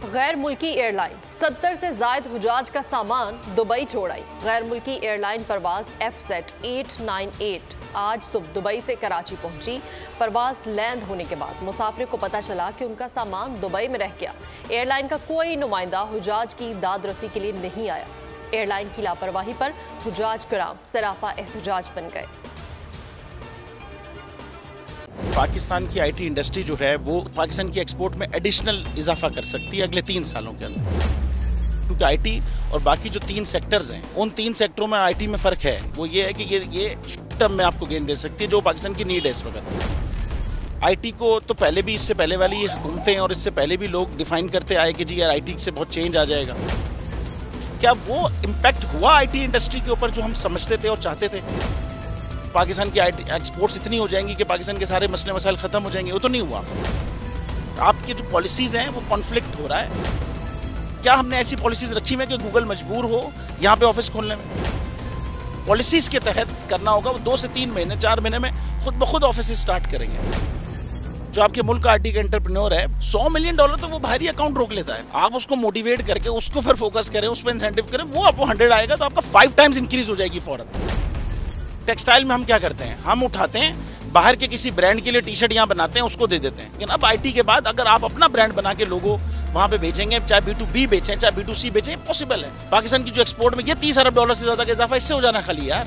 गैर मुल्की एयरलाइन 70 से जायद हुजाज का सामान दुबई छोड़ आई। गैर मुल्की एयरलाइन परवाज FZ898 आज सुबह दुबई से कराची पहुंची। परवाज लैंड होने के बाद मुसाफिर को पता चला कि उनका सामान दुबई में रह गया। एयरलाइन का कोई नुमाइंदा हुजाज की दाद रसी के लिए नहीं आया। एयरलाइन की लापरवाही पर हुजाज कराम सरापा एहतजाज बन गए। पाकिस्तान की आईटी इंडस्ट्री जो है वो पाकिस्तान की एक्सपोर्ट में एडिशनल इजाफा कर सकती है अगले 3 सालों के अंदर, क्योंकि आईटी और बाकी जो 3 सेक्टर्स हैं उन 3 सेक्टरों में आईटी में फ़र्क है। वो ये है कि ये टर्म में आपको गेन दे सकती है जो पाकिस्तान की नीड है इस वक्त। आईटी को तो पहले भी, इससे पहले वाली हुकूमतें और इससे पहले भी लोग डिफाइन करते आए कि जी यार आईटी से बहुत चेंज आ जाएगा। क्या वो इम्पैक्ट हुआ आईटी इंडस्ट्री के ऊपर जो हम समझते थे और चाहते थे? पाकिस्तान की आईटी एक्सपोर्ट्स इतनी हो जाएंगी कि पाकिस्तान के सारे मसले मसाइल ख़त्म हो जाएंगे, वो तो नहीं हुआ। आपकी जो पॉलिसीज़ हैं वो कॉन्फ्लिक्ट हो रहा है। क्या हमने ऐसी पॉलिसीज़ रखी हुई है कि गूगल मजबूर हो यहाँ पे ऑफिस खोलने में? पॉलिसीज़ के तहत करना होगा। वो 2 से 3 महीने 4 महीने में खुद ब खुद ऑफिस स्टार्ट करेंगे। जो आपके मुल्क का आईटी का एंटरप्रेन्योर है, $100 मिलियन तो वो बाहरी अकाउंट रोक लेता है। आप उसको मोटिवेट करके उसको फिर फोकस करें, उस पर इंसेंटिव करें, वो आपको 100 आएगा तो आपका 5 टाइम्स इंक्रीज हो जाएगी फौरन। टेक्सटाइल में हम क्या करते हैं, हम उठाते हैं बाहर के किसी ब्रांड के लिए टी-शर्ट यहाँ बनाते हैं, उसको दे देते हैं। लेकिन अब आईटी के बाद अगर आप अपना ब्रांड बना के लोगो वहाँ पे बेचेंगे, चाहे B2B बेचें चाहे B2C बेचें, पॉसिबल है। पाकिस्तान की जो एक्सपोर्ट में ये $30 अरब से ज़्यादा का इजाफा इससे हो जाना खाली यार।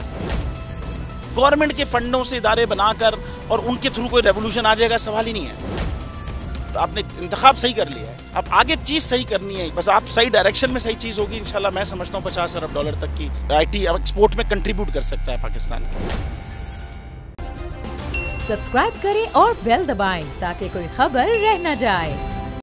गवर्नमेंट के फंडों से इदारे बनाकर और उनके थ्रू कोई रेवोल्यूशन आ जाएगा, सवाल ही नहीं है। तो आपने इंतखाब सही कर लिया है, अब आगे चीज़ सही करनी है। बस आप सही डायरेक्शन में सही चीज़ होगी इंशाल्लाह। मैं समझता हूँ $50 अरब तक की आईटी एक्सपोर्ट में कंट्रीब्यूट कर सकता है पाकिस्तान। सब्सक्राइब करें और बेल दबाएं ताकि कोई खबर रह न जाए।